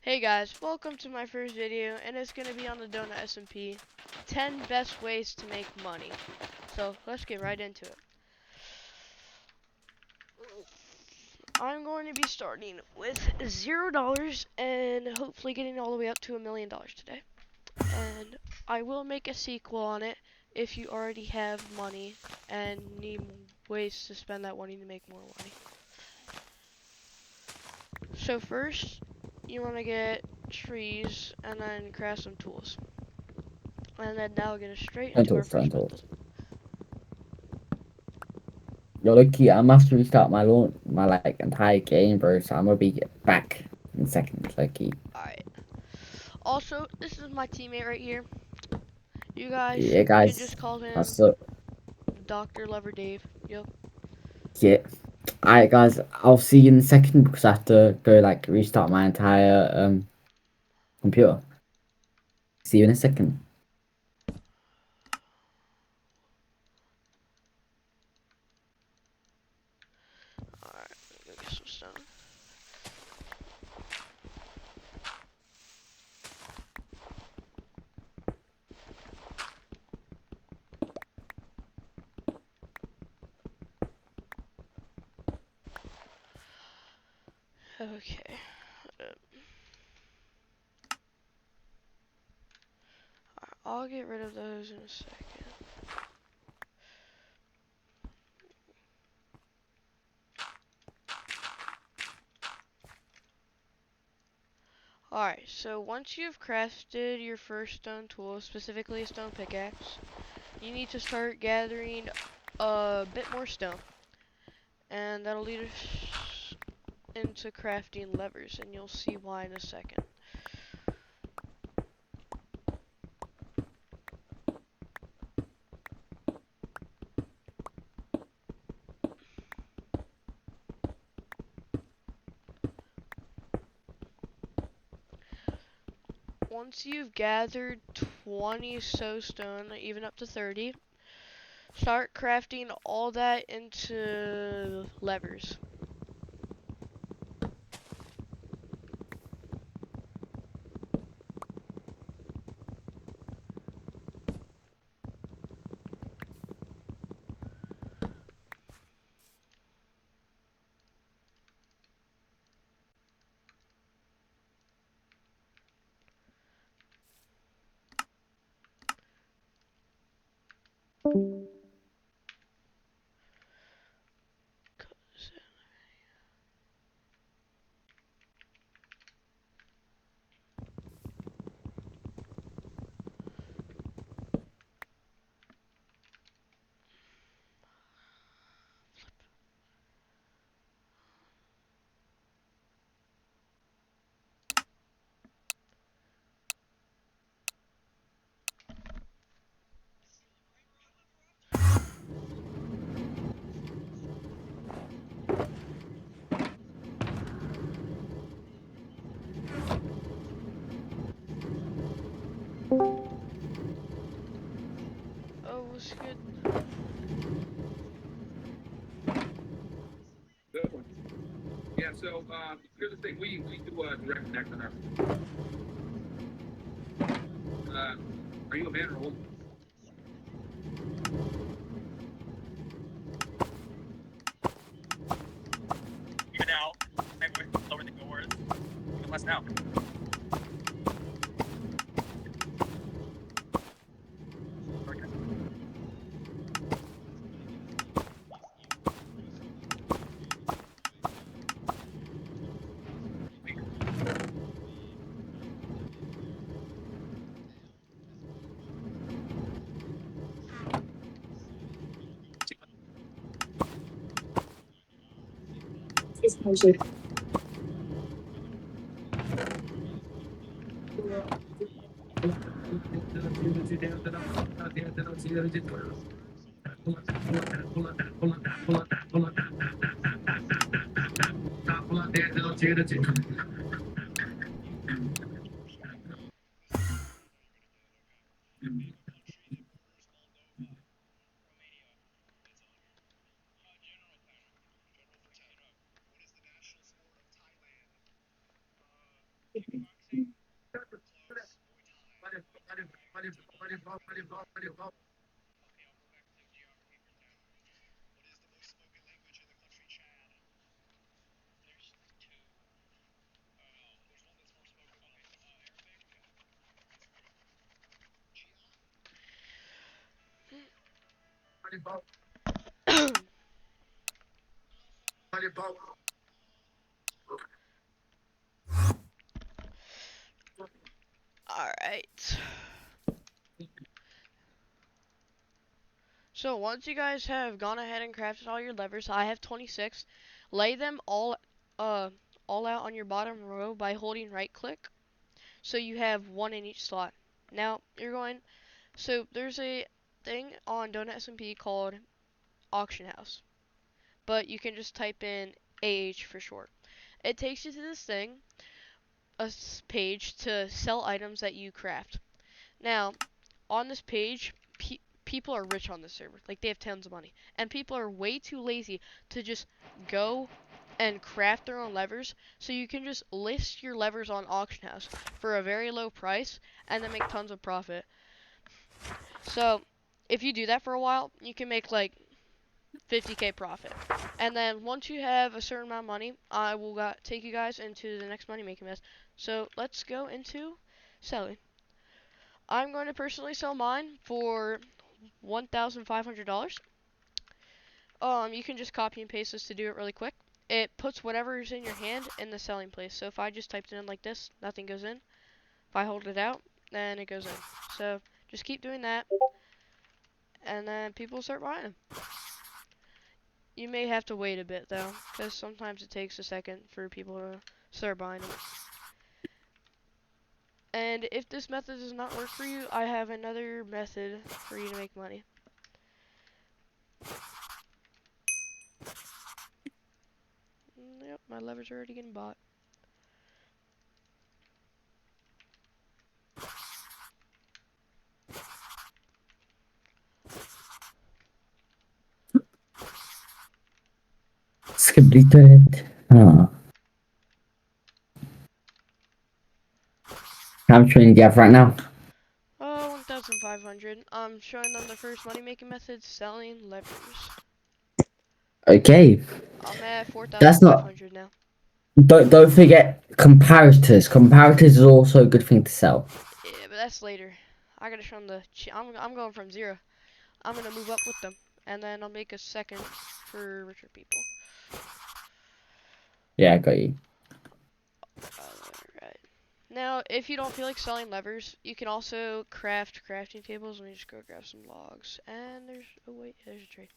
Hey guys, welcome to my first video, and it's going to be on the Donut SMP 10 best ways to make money. So let's get right into it. I'm going to be starting with $0 and hopefully getting all the way up to $1,000,000 today. And I will make a sequel on it if you already have money and need ways to spend that money to make more money. So first, you want to get trees and then craft some tools. And then now get us straight into our Rentals, first method. rentals. Yo, lucky, I'm have to restart my entire game, bro. So I'm gonna be back in seconds, lucky. Alright. Also, this is my teammate right here. You guys Yeah, can guys. just call him That's it. Dr. Lover Dave. Yep. Yeah. Alright, guys. I'll see you in a second because I have to go restart my entire computer. See you in a second. Alright, let me get some stone. Okay. I'll get rid of those in a second. Alright, so once you've crafted your first stone tool, specifically a stone pickaxe, you need to start gathering a bit more stone. And that'll lead us into crafting levers, and you'll see why in a second. Once you've gathered 20 stone, even up to 30, start crafting all that into levers. Oh, what's good? Good one. Yeah, so here's the thing. We do a direct connect on our. Are you a man or a woman? Even now, I would lower the doors. Even less now. Alright. So once you guys have gone ahead and crafted all your levers, I have 26. Lay them uh all out on your bottom row by holding right click. So you have one in each slot. Now so there's a thing on Donut SMP called Auction House, but you can just type in AH for short. It takes you to this thing, page to sell items that you craft. Now, on this page, people are rich on this server. Like, they have tons of money. And people are way too lazy to just go and craft their own levers. So you can just list your levers on Auction House for a very low price and then make tons of profit. So, if you do that for a while, you can make like 50k profit. And then once you have a certain amount of money, I will take you guys into the next money making method. So let's go into selling. I'm going to personally sell mine for $1,500. You can just copy and paste this to do it really quick. It puts whatever is in your hand in the selling place. So if I just typed it in like this, nothing goes in. If I hold it out, then it goes in. So just keep doing that, and then people start buying them. You may have to wait a bit though, because sometimes it takes a second for people to start buying them. And if this method does not work for you, I have another method for you to make money. Yep, my lever's already getting bought. Skipped it. Oh. How much money do you have right now? 1,500. I'm showing them the first money making method, selling levers. Okay. I'm at That's not. 4,500 now. Don't forget comparators. Comparators is also a good thing to sell. Yeah, but that's later. I gotta show them I'm going from 0. I'm gonna move up with them, and then I'll make a second for richer people. Yeah, I got you. Alright. Now, if you don't feel like selling levers, you can also craft crafting tables. Let me just go grab some logs. And there's a trade.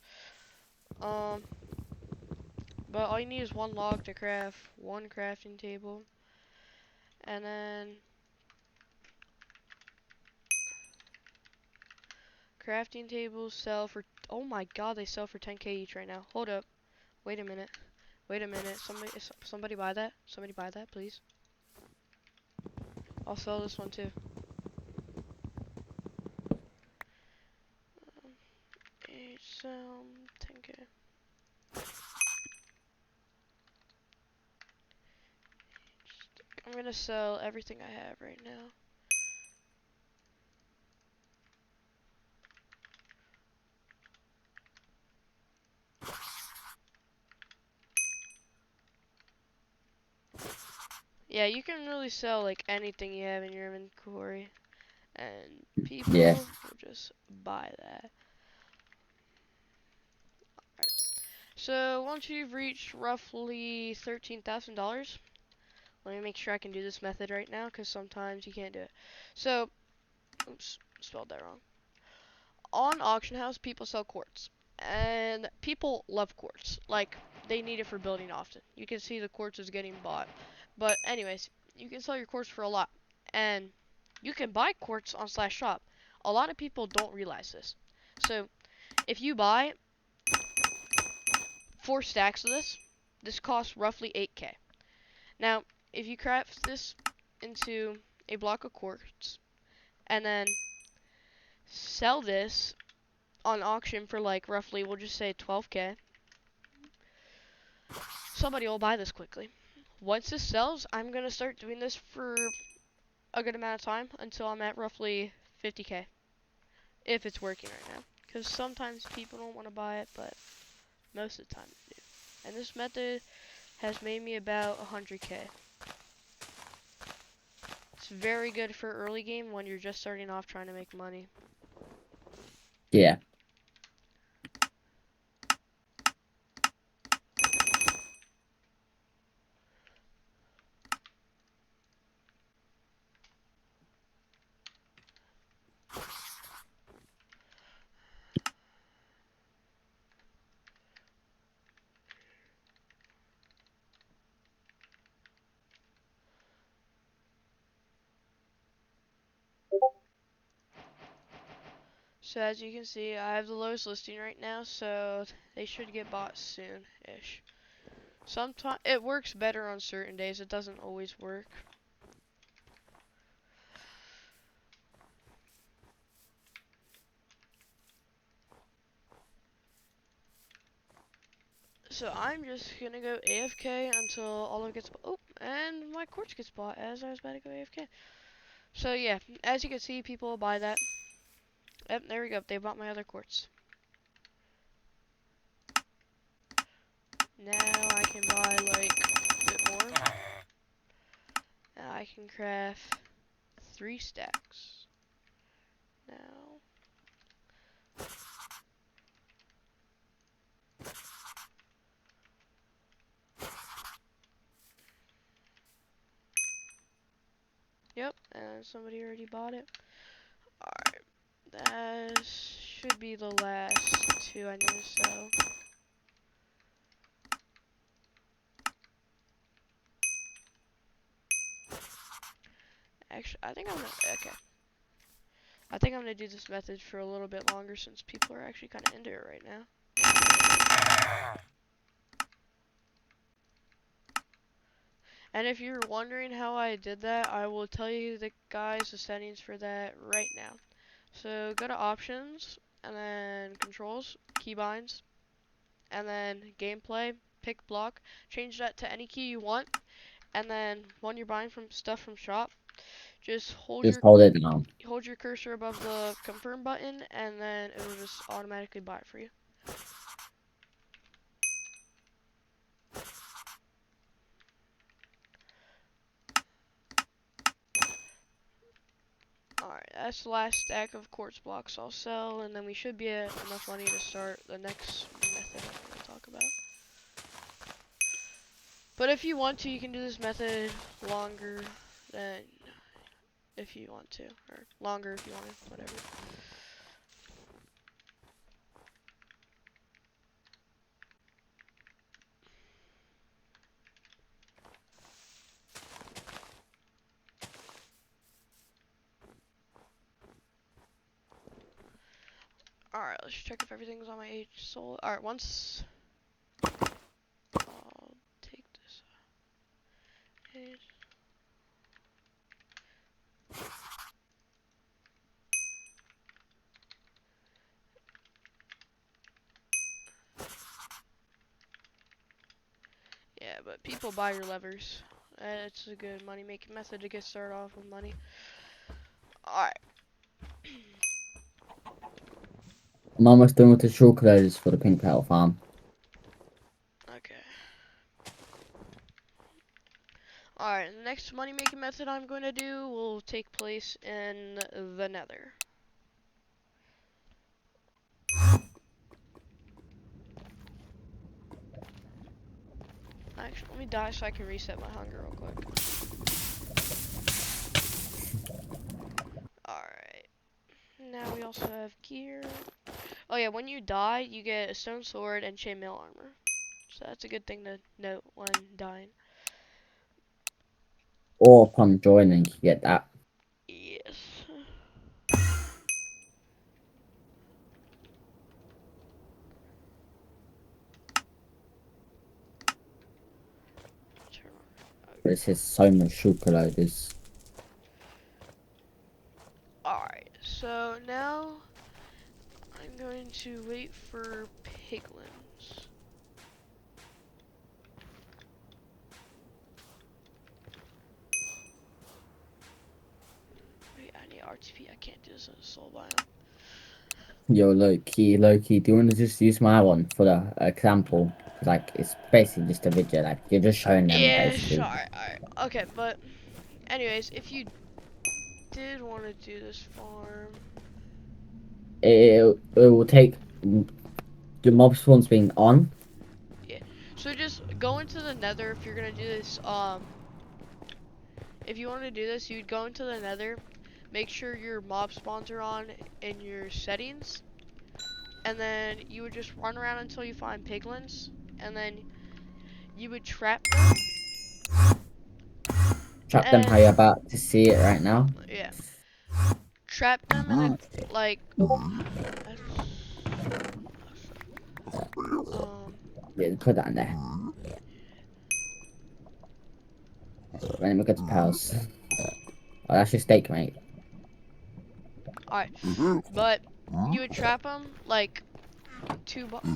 But all you need is one log to craft one crafting table. And then crafting tables sell for, oh my god, they sell for 10k each right now. Hold up. Wait a minute. Wait a minute. Somebody buy that? Somebody buy that, please. I'll sell this one too. Each 10k. I'm gonna sell everything I have right now. Yeah, you can really sell like anything you have in your inventory, and people Yeah. will just buy that. Alright. So once you've reached roughly $13,000, let me make sure I can do this method right now, because sometimes you can't do it. So, oops, spelled that wrong. On Auction House, people sell quartz, and people love quartz. Like, they need it for building often. You can see the quartz is getting bought. But anyways, you can sell your quartz for a lot, and you can buy quartz on slash shop. A lot of people don't realize this. So if you buy 4 stacks of this costs roughly 8k. Now, if you craft this into a block of quartz and then sell this on auction for like roughly, we'll just say 12k, somebody will buy this quickly. once this sells, I'm gonna start doing this for a good amount of time until I'm at roughly 50k, if it's working right now. Because sometimes people don't want to buy it, but most of the time they do. And this method has made me about 100k. It's very good for early game when you're just starting off trying to make money. Yeah. So as you can see, I have the lowest listing right now, so they should get bought soon-ish. Sometimes it works better on certain days. It doesn't always work. So I'm just gonna go AFK until all of it gets. Oh, and my quartz gets bought as I was about to go AFK. So yeah, as you can see, people will buy that. Yep, there we go. They bought my other quartz. Now I can buy like a bit more. Now I can craft 3 stacks. Now. Yep, and somebody already bought it. Alright, that should be the last 2 I need to sell. Actually, I think I'm gonna, okay. I think I'm gonna do this method for a little bit longer since people are actually kind of into it right now. And if you're wondering how I did that, I will tell you the settings for that right now. So go to options, and then controls, keybinds, and then gameplay, pick block, change that to any key you want, and then when you're buying from stuff from shop, just Just hold it down. hold your cursor above the confirm button, and then it will just automatically buy it for you. Alright, that's the last stack of quartz blocks I'll sell, and then we should be at enough money to start the next method I'm going to talk about. But if you want to, you can do this method longer than if you want to, or longer if you want to, whatever. Alright, let's check if everything's on my H soul. Alright, once I'll take this page. Yeah, but people buy your levers. It's a good money making method to get started off with money. Alright. I'm almost done with the shulker loaders for the pink petal farm. Okay. Alright, the next money making method I'm going to do will take place in the nether. Actually, let me die so I can reset my hunger real quick. Alright. Now we also have gear. Oh yeah, when you die, you get a stone sword and chainmail armor. So that's a good thing to note when dying. Or upon joining, you get that. Yes. Turn on. But it says so much shulker loaders. Alright, so now I'm going to wait for piglins. RTP. I can't do this in a soul biome. Yo, low key. Do you want to just use my one for the example? 'Cause, like, it's basically just a video. Like, you're just showing them Yeah, basically. sure. Alright. Okay, but anyways, if you did want to do this farm, It will take the mob spawns being on. yeah. So just go into the Nether if you're gonna do this. If you want to do this, you'd go into the Nether, make sure your mob spawns are on in your settings, and then you would just run around until you find piglins, and then you would trap them, Trap them how and you're about to see it right now. yeah, trap them in a like that's um Yeah, put that in there. When we go to pals. Oh, that's your steak, mate. alright, but you would trap them like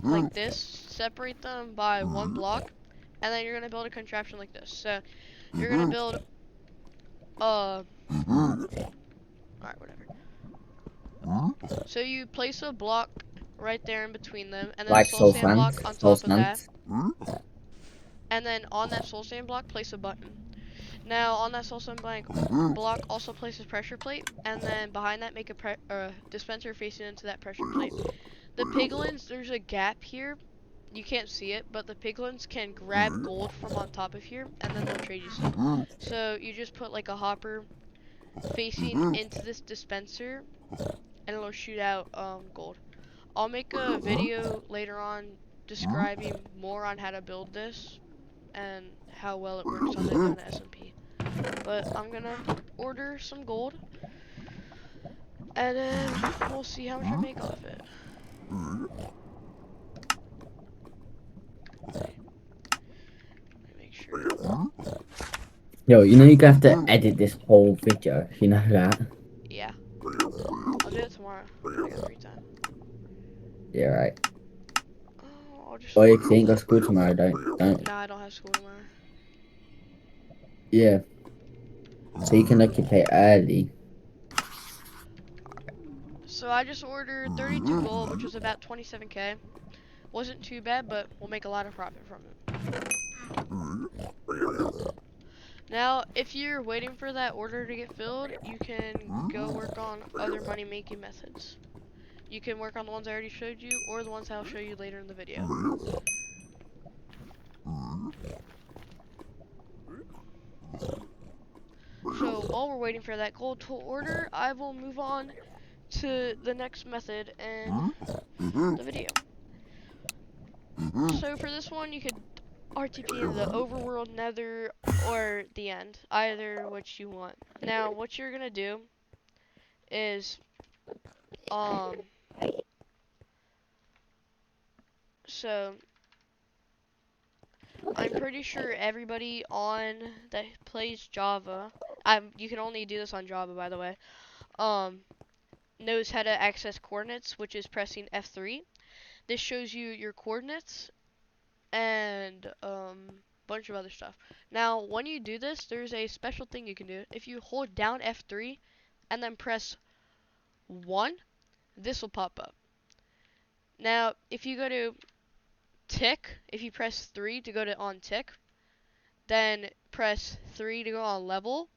like this, separate them by one block, and then you're gonna build a contraption like this. So you're gonna build alright, whatever. So you place a block right there in between them, and then a Like soul sand block on soul top of sand. that, and then on that soul sand block place a button. Now on that soul sand block also place a pressure plate, and then behind that make a dispenser facing into that pressure plate. The piglins, there's a gap here. You can't see it, but the piglins can grab gold from on top of here, and then they'll trade you some. So you just put like a hopper facing into this dispenser, and it'll shoot out gold. I'll make a video later on describing more on how to build this and how well it works on the SMP. But I'm gonna order some gold, and then we'll see how much I make off it. Let me make sure. Yo, you know you're gonna have to edit this whole video. You know that? Yeah, I'll do it tomorrow when I got free time. Yeah, right. Oh, I'll just. Oh, you ain't go to school tomorrow, don't. Nah, I don't have school tomorrow. Yeah. So you can occupy early. So I just ordered 32 gold, which was about 27k. Wasn't too bad, but we'll make a lot of profit from it. Now, if you're waiting for that order to get filled, you can go work on other money making methods. You can work on the ones I already showed you, or the ones I'll show you later in the video. So while we're waiting for that gold to order, I will move on to the next method in the video. So for this one, you could RTP in the overworld, nether, or the end, either which you want. Now, what you're gonna do is, um, so I'm pretty sure everybody on that plays Java, you can only do this on Java, by the way, knows how to access coordinates, which is pressing F3. This shows you your coordinates and bunch of other stuff. Now, when you do this, there's a special thing you can do. If you hold down F3 and then press 1, this will pop up. Now, if you go to tick, if you press 3 to go to on tick, then press 3 to go on level,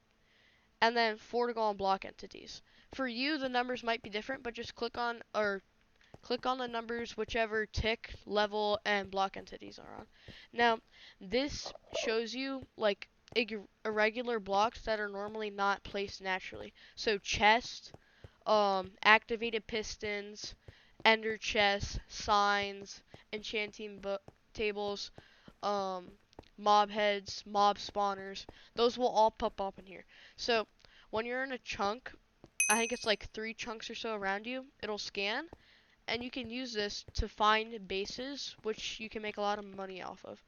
and then 4 to go on block entities. For you, the numbers might be different, but just click on the numbers whichever tick, level, and block entities are on. Now, this shows you like irregular blocks that are normally not placed naturally. So chest, activated pistons, ender chests, signs, enchanting tables, um, mob heads, mob spawners. Those will all pop up in here. So when you're in a chunk, I think it's like 3 chunks or so around you, it'll scan, and you can use this to find bases, which you can make a lot of money off of.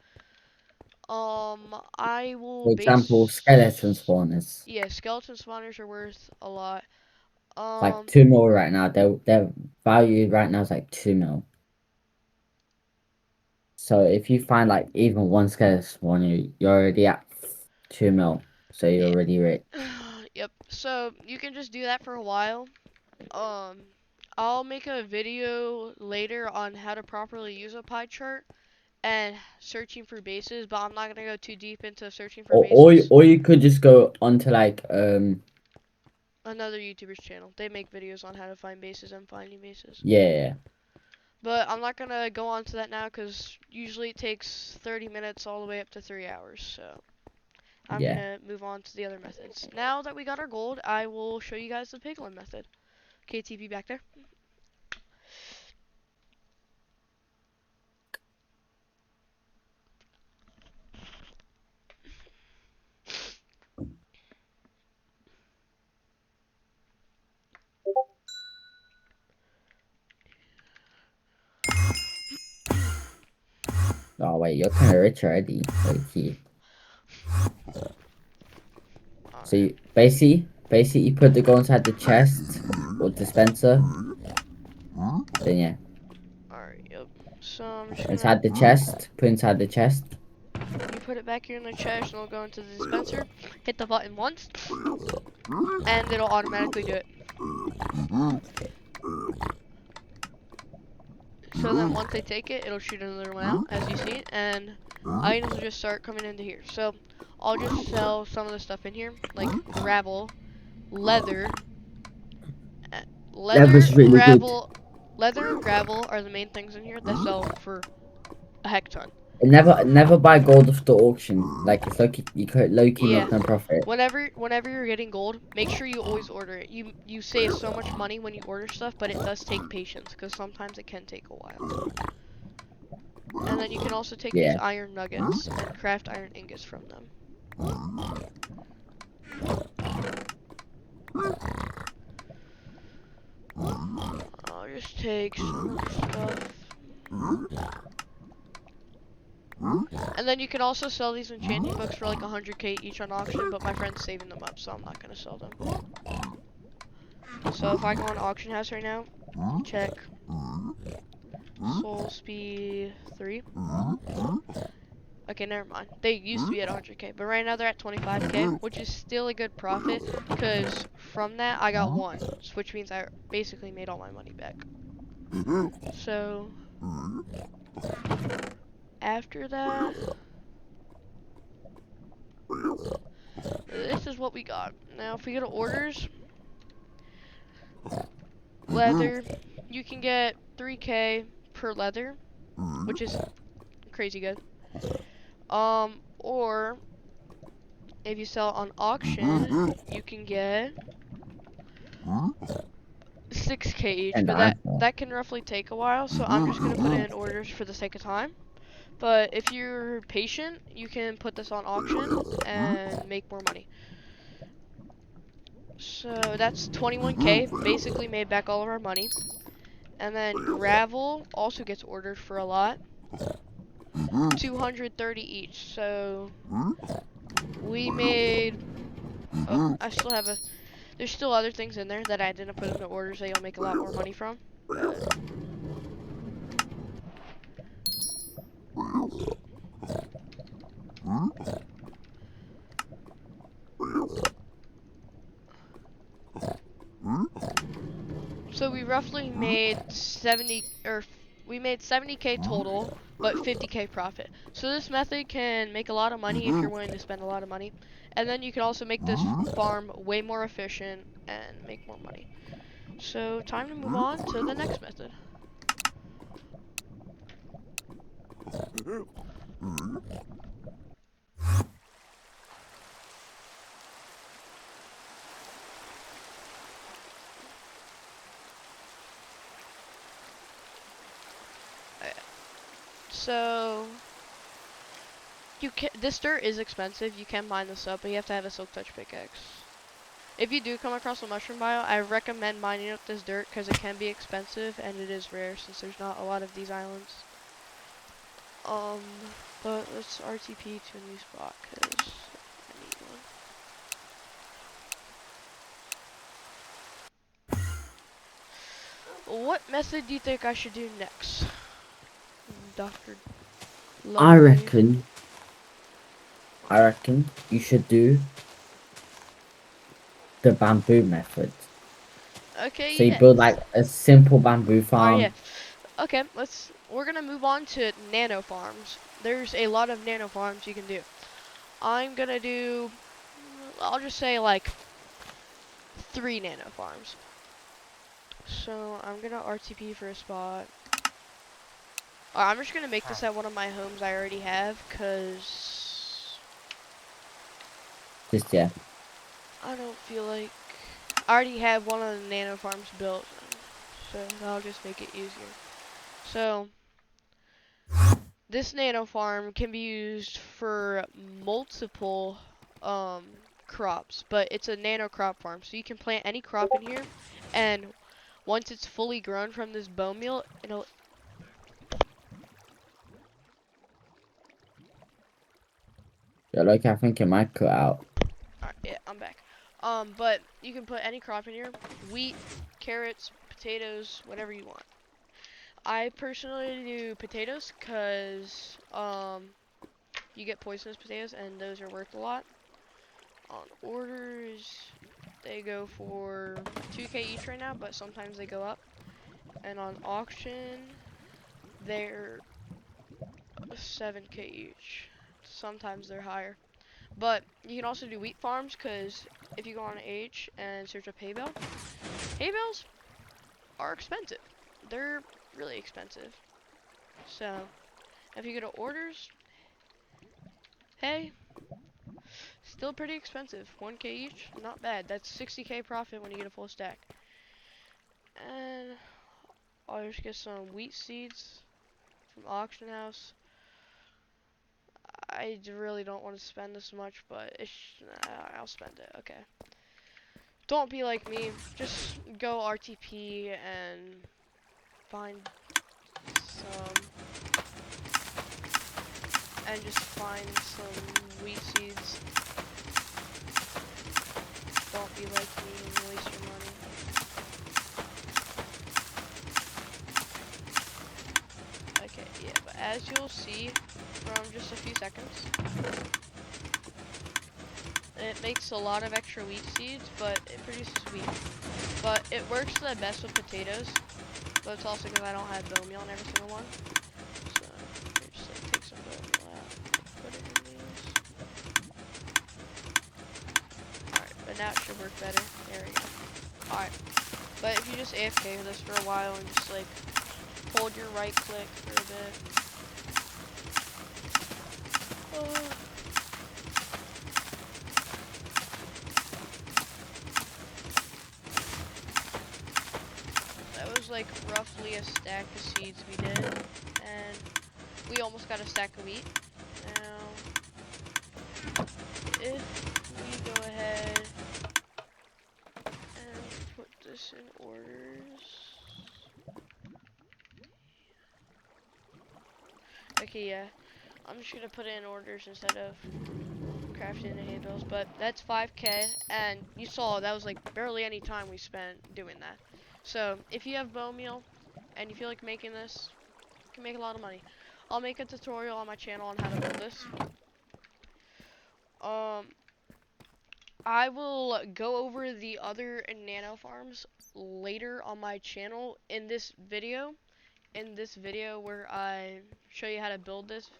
I will For example, skeleton spawners. yeah, skeleton spawners are worth a lot. Like 2 mil right now. Their value right now is like 2 mil. So if you find like even one skeleton spawner, you're already at 2 mil. So you're Yeah, already rich. Yep. So you can just do that for a while. Um, I'll make a video later on how to properly use a pie chart and searching for bases, but I'm not gonna go too deep into searching for bases. Or you could just go onto like Another YouTuber's channel. They make videos on how to find bases and finding bases. yeah. But I'm not gonna go on to that now because usually it takes 30 minutes all the way up to 3 hours. So I'm Yeah. gonna move on to the other methods. Now that we got our gold, I will show you guys the piglin method. KTP back there. Oh wait, you're kind of rich already. Okay. So Alright. you, basically you put the gold inside the chest or dispenser. Then yeah, Alright, yep. So I'm just gonna, inside the chest. Put inside the chest. you put it back here in the chest and it'll go into the dispenser. Hit the button once and it'll automatically do it. So then once they take it, it'll shoot another one out, as you see, and items will just start coming into here. So I'll just sell some of the stuff in here, like gravel, leather, uh, That leather, was really good. gravel, leather and gravel are the main things in here that sell for a heck ton. And never buy gold off the auction. Like it's like you could low key Yeah. make no profit. Whenever you're getting gold, make sure you always order it. You save so much money when you order stuff, but it does take patience because sometimes it can take a while. And then you can also take these Yeah. iron nuggets and craft iron ingots from them. I'll just take some of the stuff. And then you can also sell these enchanting books for like 100k each on auction, but my friend's saving them up, so I'm not gonna sell them. So if I go on auction house right now, check soul speed 3. Okay, never mind. They used to be at 100k, but right now they're at 25k, which is still a good profit, because from that I got 1, which means I basically made all my money back. So, after that, this is what we got. Now, if we go to orders, leather, you can get 3k per leather, which is crazy good. Or if you sell on auction, you can get 6k each, And but I that can roughly take a while, so I'm just gonna put it in orders for the sake of time. But if you're patient, you can put this on auction and make more money. So that's 21k, basically made back all of our money. And then gravel also gets ordered for a lot. 230 each, so we made, oh, I still have there's still other things in there that I didn't put into orders that you'll make a lot more money from. But so we roughly made 70k total, but 50k profit. So this method can make a lot of money if you're willing to spend a lot of money. And then you can also make this farm way more efficient and make more money. So time to move on to the next method. So this dirt is expensive. You can mine this up, but you have to have a silk touch pickaxe. If you do come across a mushroom bio, I recommend mining up this dirt because it can be expensive and it is rare since there's not a lot of these islands. But let's RTP to a new spot because I need one. What method do you think I should do next, Dr. I Lovely? reckon you should do the bamboo method. So Okay, you yeah. build like a simple bamboo Alright, yeah. farm. Okay, we're gonna move on to nano farms. There's a lot of nano farms you can do. I'm gonna do, I'll just say like 3 nano farms. So I'm gonna RTP for a spot. I'm just gonna make this at one of my homes I already have, cause Just yeah. I don't feel like I already have one of the nano farms built, so that'll just make it easier. So this nano farm can be used for multiple crops, but it's a nano crop farm, so you can plant any crop in here, and once it's fully grown from this bone meal, it'll. Yeah, like I think it might cut out. Alright, yeah, I'm back. But you can put any crop in here: wheat, carrots, potatoes, whatever you want. I personally do potatoes, cause you get poisonous potatoes, and those are worth a lot. On orders, they go for 2K each right now, but sometimes they go up. And on auction, they're 7K each. Sometimes they're higher. But you can also do wheat farms, because if you go on H and search up hay bales are expensive. They're really expensive. So if you go to orders, hay, still pretty expensive. 1K each, not bad. That's 60K profit when you get a full stack. And I'll just get some wheat seeds from auction house. Really don't want to spend this much, but I'll spend it. Okay. Don't be like me. Just go RTP and find some, wheat seeds. Don't be like me and waste your money. Okay, yeah, but as you'll see from just a few seconds, it makes a lot of extra wheat seeds, but it produces wheat. But it works the best with potatoes, but it's also because I don't have bone meal in every single one. So, here, just like take some bone meal out, put it in these. Alright, but now it should work better. There we go. Alright, but if you just AFK with this for a while and just like hold your right click for a bit. Oh. That was like roughly a stack of seeds we did, and we almost got a stack of wheat. Now, if we go ahead and put this in orders. Okay, yeah, I'm just gonna put it in orders instead of crafting the hay bales, but that's 5K, and you saw that was like barely any time we spent doing that. So if you have bone meal and you feel like making this, you can make a lot of money. I'll make a tutorial on my channel on how to build this. I will go over the other nano farms later on my channel in this video. Where I show you how to build this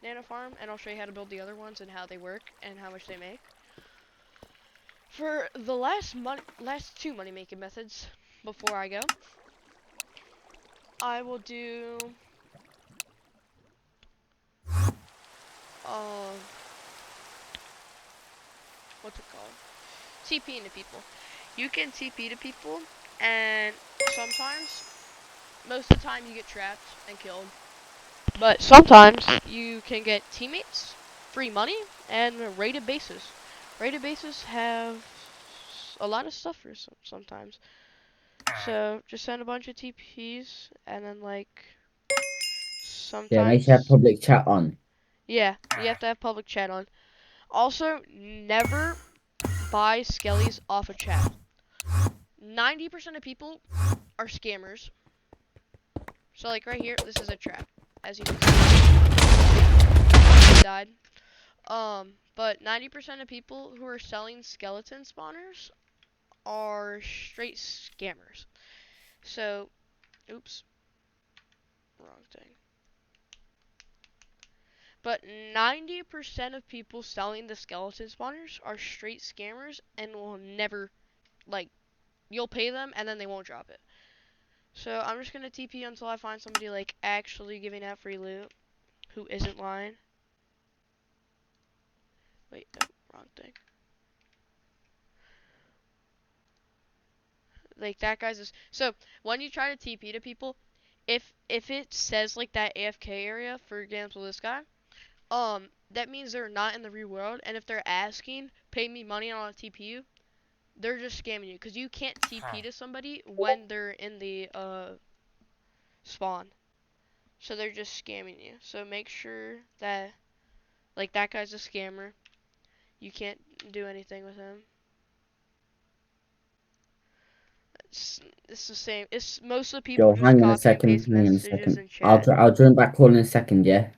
nano farm, and I'll show you how to build the other ones and how they work and how much they make. For the last 2 money making methods before I go, I will do what's it called? TPing to people. You can TP to people, and sometimes, most of the time, you get trapped and killed. But sometimes you can get teammates, free money, and rated bases. Rated bases have a lot of stuff for sometimes. So just send a bunch of TPs, and then like Yeah, make sure you have sometimes, public chat on. yeah, you have to have public chat on. Also, never buy skellies off of chat. 90% of people are scammers. So like right here, this is a trap. As you can see, died. But 90% of people who are selling skeleton spawners are straight scammers. So, oops, wrong thing. But 90% of people selling the skeleton spawners are straight scammers and will never, like, you'll pay them and then they won't drop it. So I'm just gonna TP until I find somebody, like, actually giving out free loot who isn't lying. Wait, no, wrong thing. Like, that guy's just, so when you try to TP to people, if it says like that AFK area, for example this guy, that means they're not in the real world, and if they're asking, pay me money and I'll TP you, they're just scamming you, because you can't TP to somebody when they're in the spawn. So they're just scamming you. So make sure that, like, that guy's a scammer. You can't do anything with him. It's the same. It's most of the people Yo, just hang on a copy and second. paste Hang on a messages second. in chat. I'll join back call in a second. Yeah.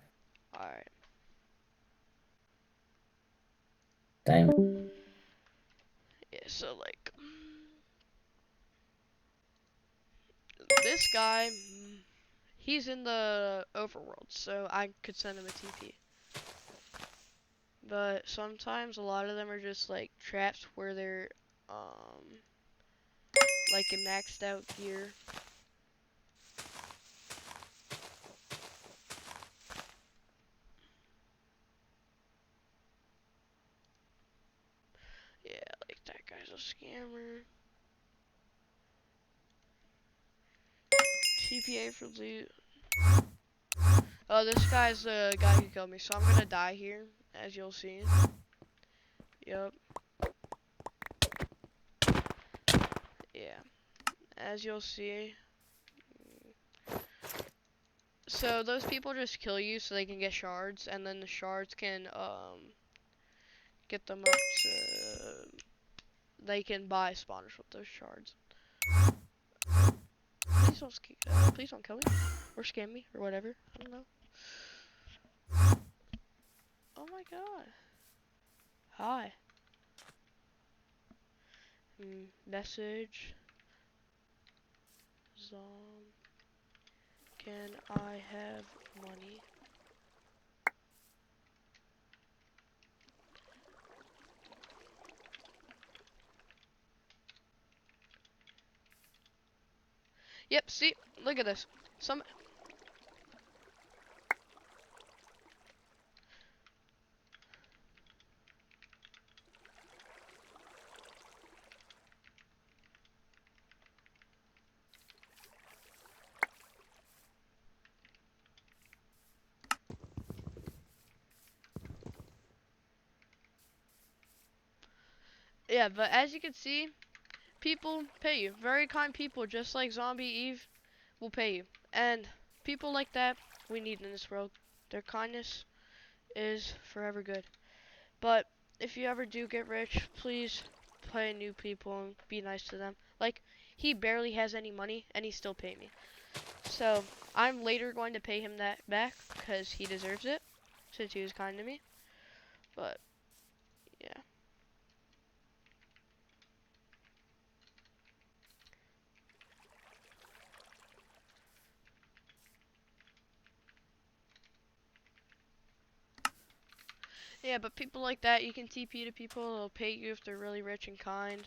Alright. Damn. Yeah, so like this guy, he's in the overworld, so I could send him a TP. But sometimes a lot of them are just like traps where they're like in maxed out gear. Yeah, like that guy's a scammer. TPA for loot. Oh, this guy's the guy who killed me, so I'm gonna die here, as you'll see. Yep. Yeah. As you'll see. So those people just kill you so they can get shards, and then the shards can get them up to, they can buy spawners with those shards. Please don't kill me or scam me or whatever. I don't know. Oh my god. Hi. Message. Zom. Can I have money? Yep, see? Look at this. Some Yeah, but as you can see, people pay you. Very kind people, just like Zombie Eve, will pay you. And people like that, we need in this world. Their kindness is forever good. But if you ever do get rich, please play new people and be nice to them. Like, he barely has any money, and he still paid me. So, I'm later going to pay him that back, because he deserves it, since he was kind to me. But, yeah. Yeah, but people like that, you can TP to people, they'll pay you if they're really rich and kind.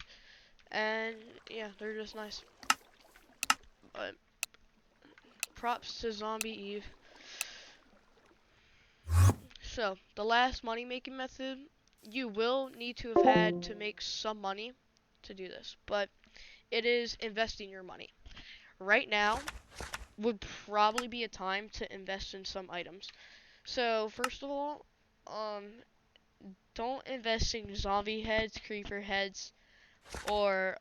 And, yeah, they're just nice. But, props to Zombie Eve. So, the last money making method, you will need to have had to make some money to do this, but it is investing your money. Right now would probably be a time to invest in some items. So, first of all, don't invest in zombie heads, creeper heads, or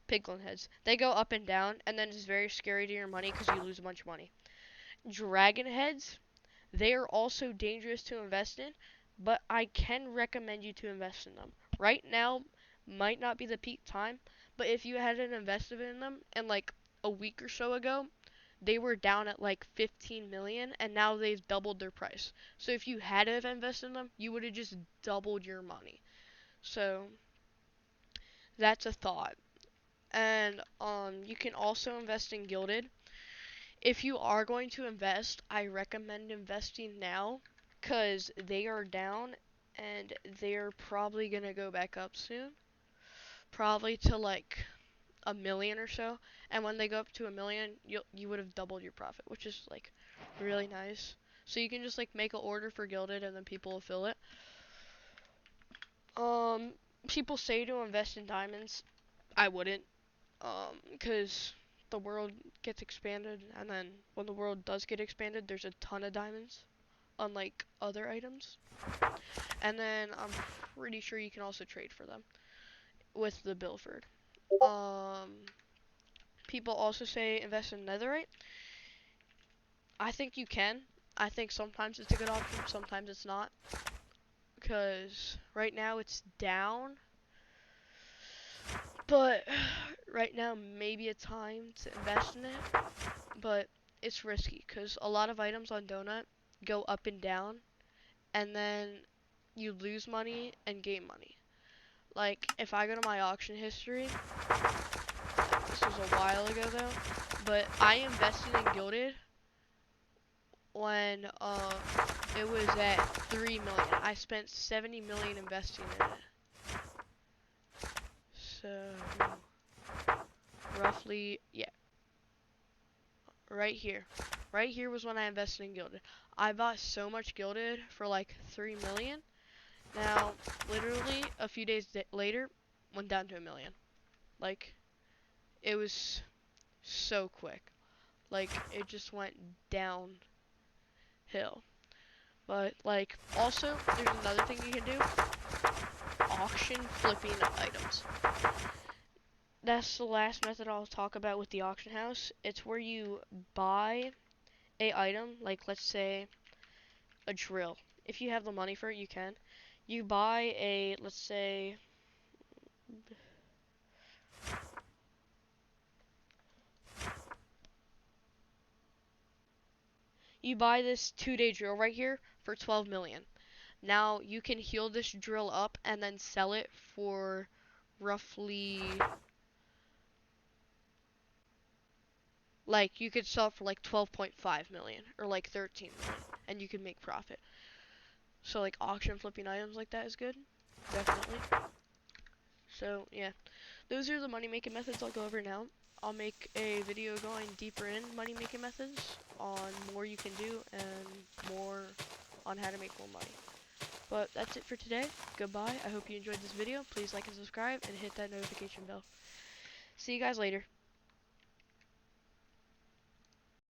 piglin heads. They go up and down, and then it's very scary to your money because you lose a bunch of money. Dragon heads, they are also dangerous to invest in, but I can recommend you to invest in them. Right now might not be the peak time, but if you hadn't invested in them and like a week or so ago, they were down at like 15 million and now they've doubled their price. So if you had to have invested in them, you would have just doubled your money. So That's a thought. And you can also invest in gilded. If you are going to invest, I recommend investing now because they are down and they're probably gonna go back up soon. Probably to like a million or so. And when they go up to a million, you would have doubled your profit, which is like really nice. So you can just like make an order for gilded and then people will fill it. Um, People say to invest in diamonds. I wouldn't, because the world gets expanded, and then when the world does get expanded, there's a ton of diamonds, unlike other items. And then I'm pretty sure you can also trade for them with the Bilford. Um, People also say invest in netherite. I think you can. I think sometimes it's a good option, sometimes it's not. Because right now it's down, but right now maybe a time to invest in it, but it's risky because a lot of items on Donut go up and down, and then you lose money and gain money. Like if I go to my auction history, this was a while ago though, but I invested in Gilded when it was at 3 million. I spent 70 million investing in it. So roughly, yeah, right here. Right here was when I invested in Gilded. I bought so much Gilded for like 3 million. Now, literally a few days later, went down to a million. Like, it was so quick. Like, it just went downhill. But, like, also, there's another thing you can do. Auction flipping items. That's the last method I'll talk about with the auction house. It's where you buy a item, like let's say a drill. If you have the money for it, you can. You buy a, let's say, you buy this 2-day drill right here for 12 million. Now you can heal this drill up and then sell it for roughly, like you could sell it for like 12.5 million or like 13 million and you can make profit. So like auction flipping items like that is good, definitely. So yeah, those are the money making methods I'll go over now. I'll make a video going deeper in money making methods on more you can do and more on how to make more money. But that's it for today. Goodbye. I hope you enjoyed this video. Please like and subscribe and hit that notification bell. See you guys later.